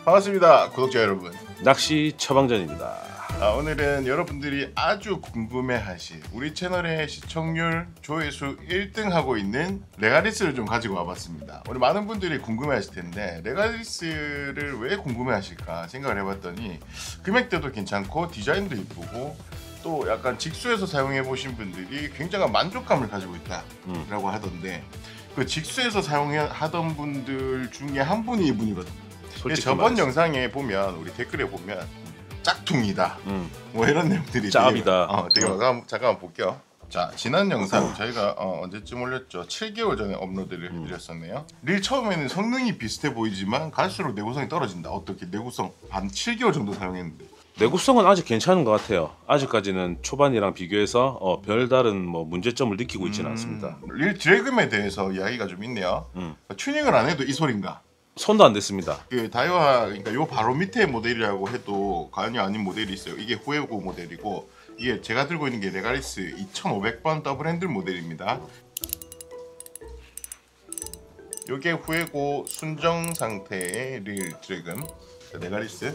반갑습니다, 구독자 여러분. 낚시 처방전입니다. 오늘은 여러분들이 아주 궁금해하실 우리 채널의 시청률 조회수 1등 하고 있는 레가리스를 좀 가지고 와봤습니다. 우리 많은 분들이 궁금해하실 텐데 레가리스를 왜 궁금해하실까 생각을 해봤더니 금액대도 괜찮고 디자인도 이쁘고 또 약간 직수에서 사용해 보신 분들이 굉장한 만족감을 가지고 있다라고 하던데 그 직수에서 사용하던 분들 중에 한 분이 이분이거든요. 저번 영상에 보면 우리 댓글에 보면 짝퉁이다 뭐 이런 내용들이 짭이다. 되게 잠깐만 볼게요. 자, 지난 영상 저희가 언제쯤 올렸죠? 7개월 전에 업로드를 해드렸었네요. 릴 처음에는 성능이 비슷해 보이지만 갈수록 내구성이 떨어진다. 어떻게 내구성 한 7개월 정도 사용했는데 내구성은 아직 괜찮은 것 같아요. 아직까지는 초반이랑 비교해서 별다른 문제점을 느끼고 있지는 않습니다. 릴 드래그에 대해서 이야기가 좀 있네요. 튜닝을 안 해도 이 소린가? 손도 안 댔습니다. 그 다이와 그러니까 요 바로 밑에 모델이라고 해도 과연이 아닌 모델이 있어요. 이게 후에고 모델이고 이게 제가 들고 있는 게 레가리스 2500번 더블 핸들 모델입니다. 요게 후에고 순정 상태의 릴 드래금 레가리스.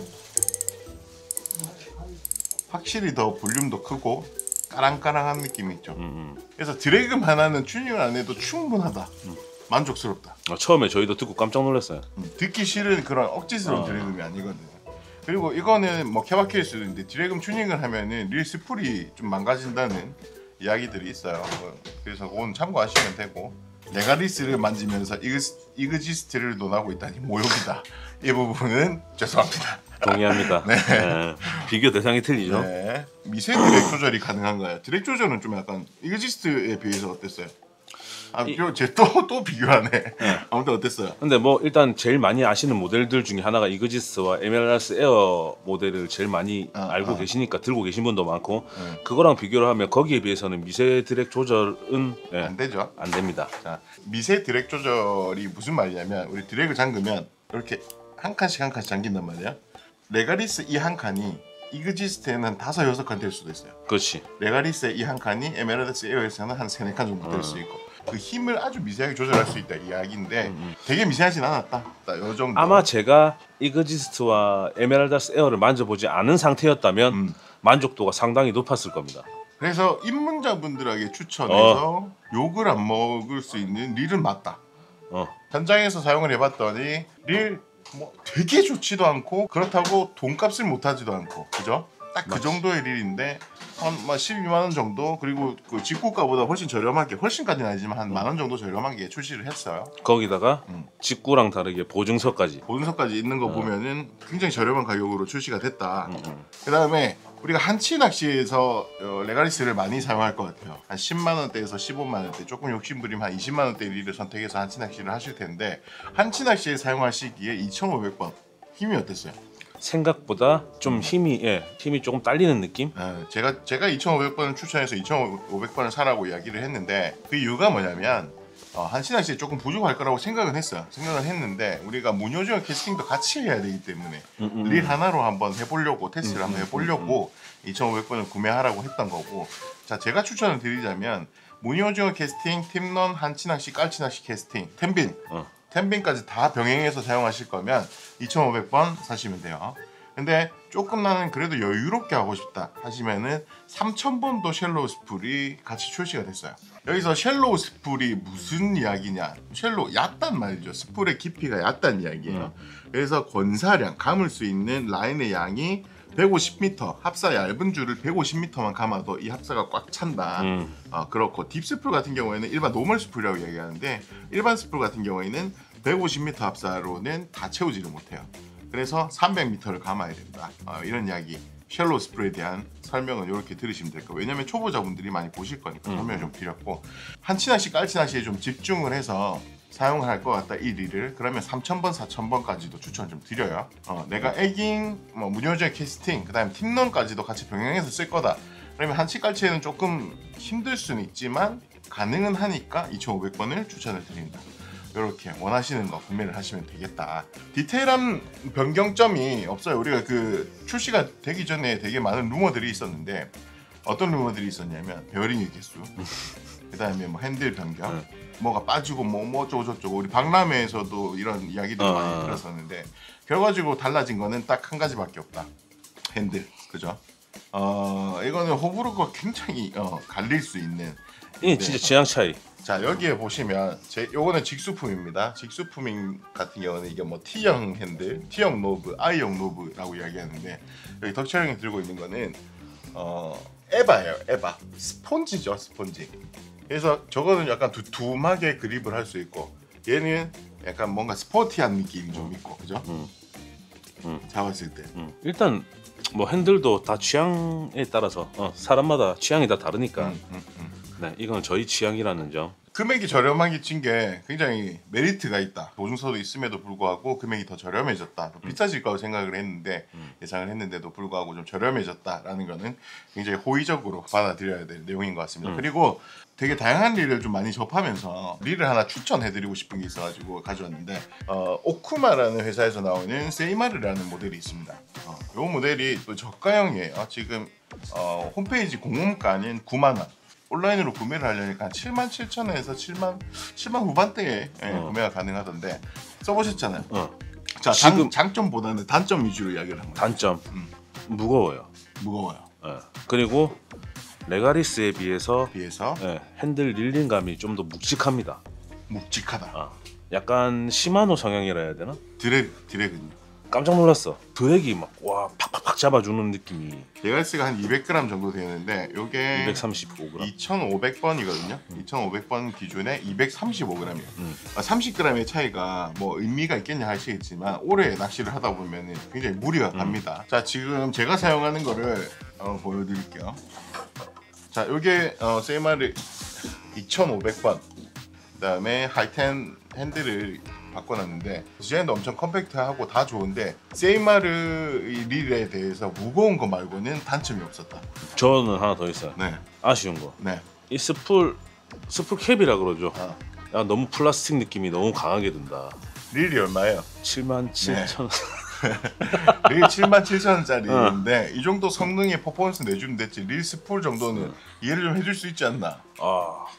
확실히 더 볼륨도 크고 까랑까랑한 느낌이 있죠. 그래서 드래금 하나는 튜닝을 안 해도 충분하다. 만족스럽다. 처음에 저희도 듣고 깜짝 놀랐어요. 듣기 싫은 그런 억지스러운 드래금이 아니거든요. 그리고 이거는 뭐 케바케일 수도 있는데 드래금 튜닝을 하면은 릴 스풀이 좀 망가진다는 이야기들이 있어요. 그래서 그건 참고하시면 되고 레가리스를 만지면서 이그지스트를 논하고 있다니 모욕이다. 이 부분은 죄송합니다. 동의합니다. 네. 네. 비교 대상이 틀리죠. 네. 미세 드랙 조절이 가능한가요? 드랙 조절은 좀 약간 이그지스트에 비해서 어땠어요? 또 비교하네. 네. 아무튼 어땠어요? 근데 일단 제일 많이 아시는 모델들 중에 하나가 이그지스와 MLRS 에어 모델을 제일 많이 알고 계시니까 들고 계신 분도 많고 그거랑 비교를 하면 거기에 비해서는 미세 드랙 조절은 안 되죠. 안 됩니다. 자, 미세 드랙 조절이 무슨 말이냐면 우리 드랙을 잠그면 이렇게 한 칸씩 잠긴단 말이야. 레가리스 이 한 칸이 이그지스트에는 5, 6칸 될 수도 있어요. 그렇지. 레가리스의 이 한 칸이 MLRS 에어에서는 한 3, 4칸 정도 될 수 있고 그 힘을 아주 미세하게 조절할 수 있다 이야기인데 되게 미세하진 않았다. 요 정도. 아마 제가 이그지스트와 에메랄다스 에어를 만져보지 않은 상태였다면 만족도가 상당히 높았을 겁니다. 그래서 입문자분들에게 추천해서 욕을 안 먹을 수 있는 릴은 맞다. 현장에서 사용을 해봤더니 릴 되게 좋지도 않고 그렇다고 돈값을 못하지도 않고 그죠? 딱 그 정도의 릴인데 한 12만 원 정도 그리고 그 직구가보다 훨씬 저렴하게 훨씬까지는 아니지만 한 만 원 정도 저렴하게 출시를 했어요. 거기다가 직구랑 다르게 보증서까지 있는 거 보면은 굉장히 저렴한 가격으로 출시가 됐다. 그 다음에 우리가 한치 낚시에서 레가리스를 많이 사용할 것 같아요. 한 10만 원대에서 15만 원대 조금 욕심부리면 한 20만 원대 릴을 선택해서 한치 낚시를 하실 텐데 한치 낚시에 사용하시기에 2,500번 힘이 어땠어요? 생각보다 좀 힘이 조금 딸리는 느낌? 제가 2,500번을 추천해서 2,500번을 사라고 이야기를 했는데 그 이유가 뭐냐면 한치 낚시에 조금 부족할 거라고 생각은 했는데 우리가 무늬오징어 캐스팅도 같이 해야 되기 때문에 릴 하나로 한번 해보려고 테스트를 한번 해보려고 2,500번을 구매하라고 했던 거고 자 제가 추천을 드리자면 무늬오징어 캐스팅, 팁런, 한치 낚시, 깔치 낚시 캐스팅, 텐빈까지 다 병행해서 사용하실 거면 2,500번 사시면 돼요. 근데 조금 나는 그래도 여유롭게 하고 싶다 하시면은 3,000번도 쉘로우 스풀이 같이 출시가 됐어요. 여기서 쉘로우 스풀이 무슨 이야기냐? 쉘로우 얕단 말이죠. 스풀의 깊이가 얕단 이야기예요. 그래서 권사량 감을 수 있는 라인의 양이 150m, 합사 얇은 줄을 150m만 감아도 이 합사가 꽉 찬다. 그렇고 딥스풀 같은 경우에는 일반 노멀 스풀이라고 얘기하는데 일반 스풀 같은 경우에는 150m 합사로는 다 채우지를 못해요. 그래서 300m를 감아야 된다. 이런 이야기. 쉘로우 스풀에 대한 설명은 이렇게 들으시면 될 거예요. 왜냐면 초보자분들이 많이 보실 거니까 설명을 좀 드렸고 한치 낚시, 깔치 낚시에 좀 집중을 해서 사용을 할 것 같다 이 릴을 그러면 3,000번, 4,000번까지도 추천 좀 드려요. 내가 에깅, 무늬오징어 캐스팅, 그 다음에 팁런까지도 같이 병행해서 쓸 거다. 그러면 한치 깔치에는 조금 힘들 수는 있지만 가능은 하니까 2,500번을 추천을 드린다. 이렇게 원하시는 거 구매를 하시면 되겠다. 디테일한 변경점이 없어요. 우리가 그 출시가 되기 전에 되게 많은 루머들이 있었는데 어떤 루머들이 있었냐면 베어링의 개수, 그 다음에 핸들 변경, 뭐가 빠지고 뭐 어쩌고 저쩌고 우리 박람회에서도 이런 이야기들 많이 들었었는데 결과적으로 달라진 거는 딱 한 가지밖에 없다. 핸들, 그죠? 이거는 호불호가 굉장히 갈릴 수 있는. 이 진짜 취향 차이. 자, 여기에 보시면 요거는 직수품입니다. 직수품 같은 경우는 이게 뭐 T형 핸들, T형 노브, I형 노브라고 이야기하는데 여기 덕철 형이 들고 있는 거는 에바예요. 에바. 스폰지죠, 스폰지. 그래서 저거는 약간 두툼하게 그립을 할 수 있고 얘는 약간 뭔가 스포티한 느낌이 좀 있고, 그죠? 잡았을 때. 일단 뭐 핸들도 다 취향에 따라서 사람마다 취향이 다 다르니까. 네, 이건 저희 취향이라는 점. 금액이 저렴하게 친 게 굉장히 메리트가 있다. 보증서도 있음에도 불구하고 금액이 더 저렴해졌다. 비싸질 거라고 생각을 했는데 예상을 했는데도 불구하고 좀 저렴해졌다라는 거는 굉장히 호의적으로 받아들여야 될 내용인 것 같습니다. 그리고 되게 다양한 릴을 좀 많이 접하면서 릴을 하나 추천해드리고 싶은 게 있어가지고 가져왔는데 오쿠마라는 회사에서 나오는 세이마르라는 모델이 있습니다. 이 모델이 또 저가형이에요. 지금 홈페이지 공홈가는 9만 원. 온라인으로 구매를 하려니까 77,000원에서 7만 후반대에 구매가 가능하던데 써보셨잖아요. 자, 지금 장점보다는 단점 위주로 이야기를 합니다. 단점 무거워요. 무거워요. 그리고 레가리스에 비해서 비해서 핸들 릴링감이 좀 더 묵직합니다. 묵직하다. 약간 시마노 성향이라 해야 되나? 드래그요. 깜짝 놀랐어. 드랙이 막 와 팍팍팍 잡아주는 느낌이. 레가리스가 한 200g 정도 되는데 요게 235g. 2,500번이거든요. 2,500번 기준에 235g이에요. 30g의 차이가 뭐 의미가 있겠냐 하시겠지만 오래 낚시를 하다 보면 굉장히 무리가 갑니다. 자, 지금 제가 사용하는 거를 보여드릴게요. 자, 요게 세이마르 2,500번 그다음에 하이텐 핸들을 바꿔놨는데 디자인도 엄청 컴팩트하고 다 좋은데 세이마르 이 릴에 대해서 무거운 거 말고는 단점이 없었다. 저는 하나 더 있어요. 네. 아쉬운 거. 네. 이 스풀 캡이라 그러죠. 야, 너무 플라스틱 느낌이 너무 강하게 든다. 릴이 얼마예요? 77,000원. 릴 77,000원짜리인데 이 정도 성능의 퍼포먼스 내주면 됐지. 릴 스풀 정도는 이해를 좀 해줄 수 있지 않나.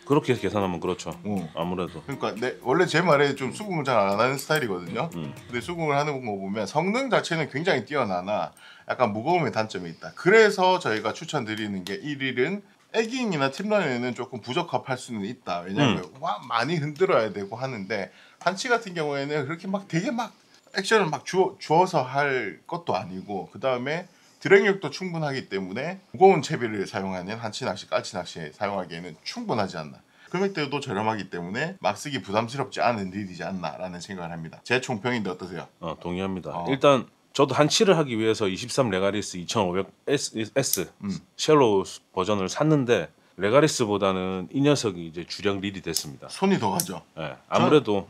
그렇게 계산하면 그렇죠. 아무래도. 그러니까 원래 제 말에 좀 수긍을 잘 안 하는 스타일이거든요. 근데 수긍을 하는 거 보면 성능 자체는 굉장히 뛰어나나 약간 무거움의 단점이 있다. 그래서 저희가 추천드리는 게 이 릴은 에깅이나 팁런에는 조금 부적합할 수는 있다. 왜냐하면 많이 흔들어야 되고 하는데 한치 같은 경우에는 그렇게 막 되게 막 액션을 막 주어서 할 것도 아니고 그 다음에 드랙력도 충분하기 때문에 무거운 채비를 사용하는 한치 낚시, 깔치 낚시에 사용하기에는 충분하지 않나. 금액대도 저렴하기 때문에 막 쓰기 부담스럽지 않은 릴이지 않나라는 생각을 합니다. 제 총평인데 어떠세요? 동의합니다. 일단 저도 한치를 하기 위해서 23 레가리스 2500S 쉘로우 버전을 샀는데 레가리스보다는 이 녀석이 이제 주력 릴이 됐습니다. 손이 더 가죠. 아무래도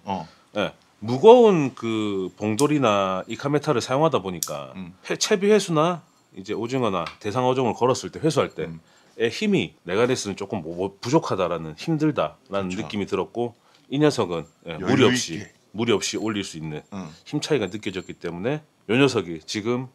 무거운 그 봉돌이나 이카메타를 사용하다 보니까 채비 회수나 이제 오징어나 대상 어종을 걸었을 때 회수할 때의 힘이 레가리스는 조금 부족하다라는 힘들다라는 그렇죠. 느낌이 들었고 이 녀석은 무리 없이 올릴 수 있는 힘 차이가 느껴졌기 때문에 이 녀석이 지금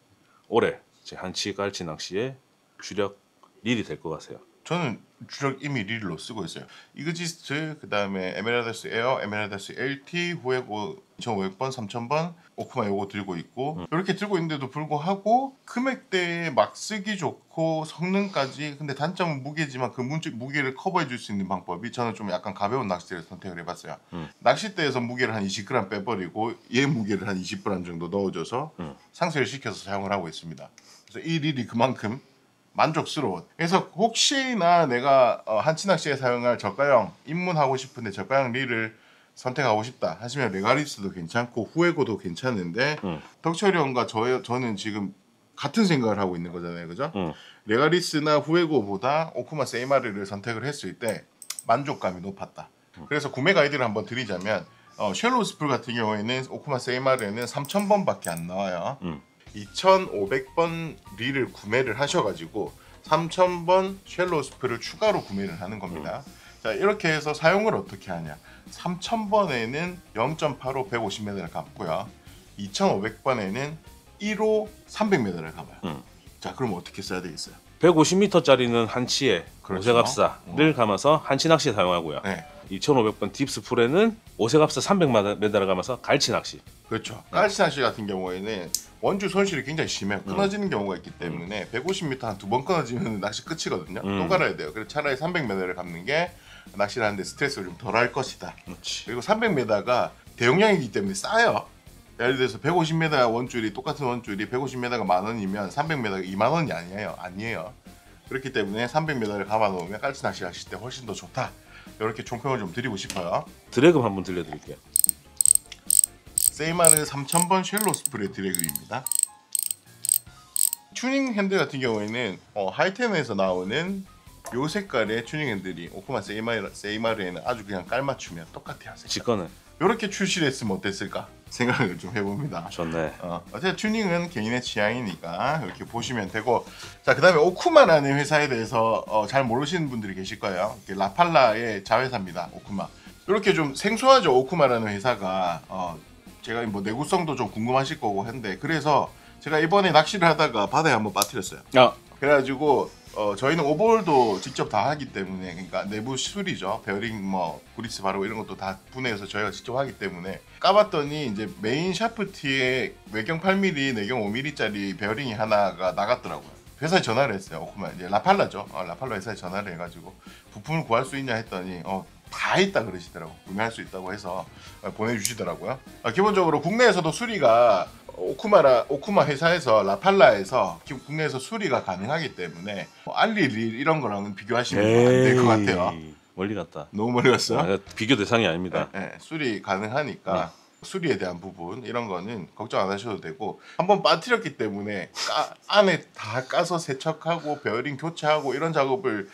올해 제 한치 깔치 낚시의 주력 릴이 될 것 같아요. 저는 주력 이미 릴로 쓰고 있어요. 이그지스트, 그 다음에 에메랄다스 에어, 에메랄다스 LT, 후에고 2,500번, 3,000번, 오쿠마 요거 들고 있고 이렇게 들고 있는데도 불구하고 금액대에 막 쓰기 좋고 성능까지. 근데 단점은 무게지만 그 무게를 커버해 줄 수 있는 방법이 저는 좀 약간 가벼운 낚싯대를 선택을 해봤어요. 낚싯대에서 무게를 한 20g 빼버리고 얘 무게를 한 20g 정도 넣어줘서 상쇄를 시켜서 사용을 하고 있습니다. 그래서 이 릴이 그만큼 만족스러워. 그래서 혹시나 내가 한치 낚시에 사용할 저가형 입문하고 싶은데 저가형 릴을 선택하고 싶다 하시면 레가리스도 괜찮고 후에고도 괜찮은데 덕철이 형과 저는 지금 같은 생각을 하고 있는 거잖아요, 그죠? 레가리스나 후에고보다 오쿠마 세이마르를 선택을 했을 때 만족감이 높았다. 그래서 구매 가이드를 한번 드리자면 쉘로우 스풀 같은 경우에는 오쿠마 세이마르는 3,000번밖에 안 나와요. 2,500번 릴을 구매를 하셔가지고 3,000번 쉘로우 스프를 추가로 구매를 하는 겁니다. 자, 이렇게 해서 사용을 어떻게 하냐. 3,000번에는 0.85 150m를 감고요. 2,500번에는 1호 300m를 감아요. 자, 그럼 어떻게 써야 되겠어요? 150m짜리는 한치에 그렇죠. 오색압사를 감아서 한치 낚시에 사용하고요. 네. 2500번 딥스풀에는 오색합사 300m를 가면서 갈치 낚시. 그렇죠. 깔치 낚시 같은 경우에는 원주 손실이 굉장히 심해요. 끊어지는 경우가 있기 때문에 150m 한 2번 끊어지면 낚시 끝이거든요. 또 갈아야 돼요. 그래서 차라리 300m를 감는 게 낚시를 하는데 스트레스가 좀 덜할 것이다. 그렇지. 그리고 300m가 대용량이기 때문에 싸요. 예를 들어서 150m 원줄이 똑같은 원줄이 150m가 10,000원이면 300m가 20,000원이 아니에요. 그렇기 때문에 300m를 감아 놓으면 깔치 낚시 하실 때 훨씬 더 좋다. 이렇게 총평을 좀 드리고 싶어요. 드래그 한번 들려드릴게요. 세이마르 3000번 쉘로 스프레 드래그입니다. 튜닝 핸들 같은 경우에는 하이텐에서 나오는 요 색깔의 튜닝 핸들이 오쿠마 세이마르에는 아주 그냥 깔맞춤이야. 똑같아요. 직관은 이렇게 출시를 했으면 어땠을까 생각을 좀 해봅니다. 좋네. 어쨌든 튜닝은 개인의 취향이니까 이렇게 보시면 되고, 자 그다음에 오쿠마라는 회사에 대해서 잘 모르시는 분들이 계실 거예요. 라팔라의 자회사입니다. 오쿠마. 이렇게 좀 생소하죠. 오쿠마라는 회사가 제가 뭐 내구성도 좀 궁금하실 거고 했는데, 그래서 제가 이번에 낚시를 하다가 바다에 한번 빠뜨렸어요. 그래가지고 저희는 오버홀도 직접 다 하기 때문에, 그러니까 내부 수리죠. 베어링 뭐 그리스 바르고 이런 것도 다 분해해서 저희가 직접 하기 때문에 까봤더니 이제 메인 샤프트에 외경 8mm, 내경 5mm짜리 베어링이 하나가 나갔더라고요. 회사에 전화를 했어요. 오쿠마 이제 라팔라죠. 라팔라 회사에 전화를 해가지고 부품을 구할 수 있냐 했더니 다 있다 그러시더라고. 구매할 수 있다고 해서 보내주시더라고요. 기본적으로 국내에서도 수리가 오쿠마 회사에서 라팔라에서 국내에서 수리가 가능하기 때문에 알리릴 이런 거랑은 비교하시면 안 될 것 같아요. 멀리 갔다. 너무 멀리 갔어요? 비교 대상이 아닙니다. 네, 수리 가능하니까 수리에 대한 부분 이런 거는 걱정 안 하셔도 되고, 한번 빠뜨렸기 때문에 안에 다 까서 세척하고 베어링 교체하고 이런 작업을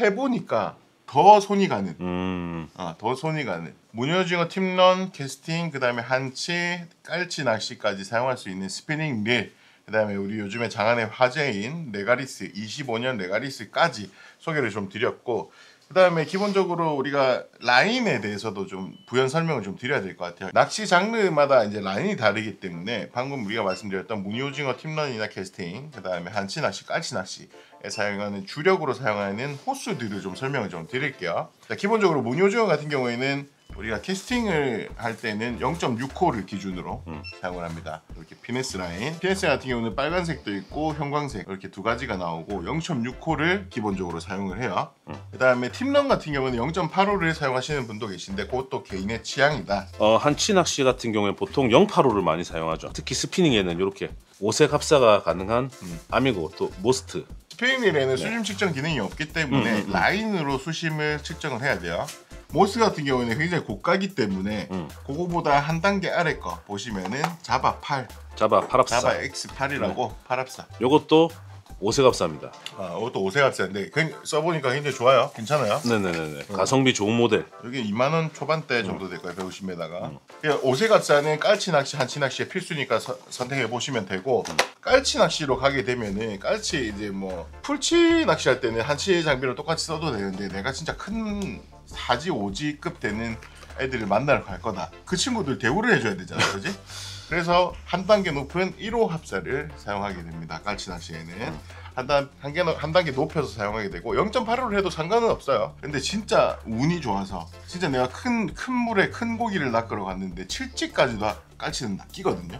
해보니까 더 손이 가는 더 손이 가는 무늬오징어 팁런, 캐스팅, 그 다음에 한치, 깔치 낚시까지 사용할 수 있는 스피닝 릴, 그 다음에 우리 요즘에 장안의 화제인 레가리스 25년 레가리스까지 소개를 좀 드렸고, 그 다음에 기본적으로 우리가 라인에 대해서도 좀 부연 설명을 좀 드려야 될 것 같아요. 낚시 장르마다 이제 라인이 다르기 때문에 방금 우리가 말씀드렸던 무늬오징어 팁런이나 캐스팅, 그 다음에 한치 낚시, 깔치 낚시에 사용하는 주력으로 사용하는 호수들을 좀 설명을 좀 드릴게요. 자, 기본적으로 무늬오징어 같은 경우에는 우리가 캐스팅을 할 때는 0.6호를 기준으로 사용을 합니다. 이렇게 피네스 라인. 피네스 같은 경우는 빨간색도 있고 형광색 이렇게 두 가지가 나오고 0.6호를 기본적으로 사용을 해요. 그 다음에 팁런 같은 경우는 0.85를 사용하시는 분도 계신데 그것도 개인의 취향이다. 한치 낚시 같은 경우에 보통 0.85를 많이 사용하죠. 특히 스피닝에는 이렇게 오색 합사가 가능한 아미고 또 모스트. 스피닝에는 수심 측정 기능이 없기 때문에 라인으로 수심을 측정을 해야 돼요. 모스 같은 경우는 굉장히 고가기 때문에 그거보다 한 단계 아래 거 보시면은 자바 8, 자바 팔합사, 자바 X8이라고 팔합사. 요것도 오색합사입니다. 이것도 오색합사인데 써보니까 굉장히 좋아요. 괜찮아요. 네네네. 가성비 좋은 모델. 여기 2만 원 초반대 정도 될 거예요. 150m가. 오색합사는 깔치 낚시, 한치 낚시의 필수니까 선택해 보시면 되고, 깔치 낚시로 가게 되면은 깔치 이제 뭐 풀치 낚시할 때는 한치 장비를 똑같이 써도 되는데, 내가 진짜 큰 4지 5지급 되는 애들을 만나러 갈 거다. 그 친구들 대우를 해줘야 되잖아, 그렇지? 그래서 한 단계 높은 1호 합사를 사용하게 됩니다. 깔치 낚시에는 한 단계 높여서 사용하게 되고 0.85를 해도 상관은 없어요. 근데 진짜 운이 좋아서 진짜 내가 큰 물에 큰 고기를 낚으러 갔는데 7지까지도 깔치는 낚이거든요.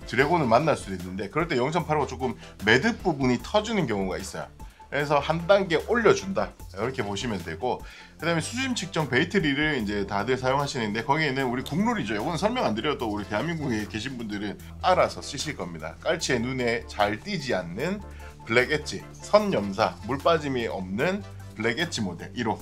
드래곤을 만날 수도 있는데 그럴 때 0.85가 조금 매듭 부분이 터지는 경우가 있어요. 그래서 한 단계 올려준다 이렇게 보시면 되고, 그 다음에 수심 측정 베이트리를 이제 다들 사용하시는데 거기에는 우리 국룰이죠. 이거는 설명 안 드려도 우리 대한민국에 계신 분들은 알아서 쓰실 겁니다. 깔치의 눈에 잘 띄지 않는 블랙 엣지, 선 염사, 물 빠짐이 없는 블랙 엣지 모델 1호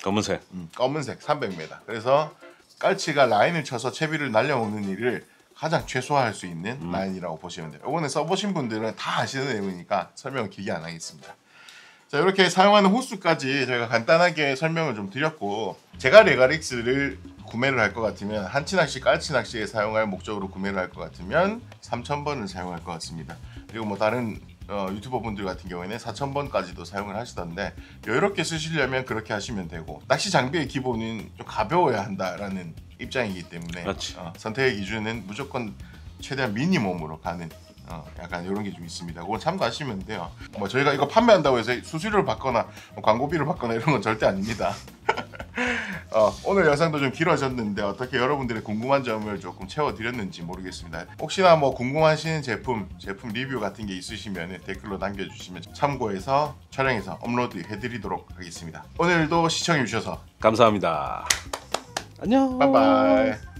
검은색. 검은색 300m. 그래서 깔치가 라인을 쳐서 채비를 날려먹는 일을 가장 최소화할 수 있는 라인이라고 보시면 돼요. 이거는 써보신 분들은 다 아시는 내용이니까 설명을 길게 안 하겠습니다. 자, 이렇게 사용하는 호수까지 저희가 간단하게 설명을 좀 드렸고, 제가 레가릭스를 구매를 할 것 같으면 한치 낚시, 깔치 낚시에 사용할 목적으로 구매를 할 것 같으면 3000번을 사용할 것 같습니다. 그리고 뭐 다른 유튜버 분들 같은 경우에는 4000번까지도 사용을 하시던데, 여유롭게 쓰시려면 그렇게 하시면 되고, 낚시 장비의 기본은 좀 가벼워야 한다라는 입장이기 때문에 선택의 기준은 무조건 최대한 미니멈으로 가는 약간 이런 게 좀 있습니다. 그건 참고하시면 돼요. 뭐 저희가 이거 판매한다고 해서 수수료를 받거나 광고비를 받거나 이런 건 절대 아닙니다. 오늘 영상도 좀 길어졌는데 어떻게 여러분들의 궁금한 점을 조금 채워드렸는지 모르겠습니다. 혹시나 뭐 궁금하신 제품 리뷰 같은 게 있으시면 댓글로 남겨주시면 참고해서 촬영해서 업로드 해드리도록 하겠습니다. 오늘도 시청해주셔서 감사합니다. 안녕. 바이바이.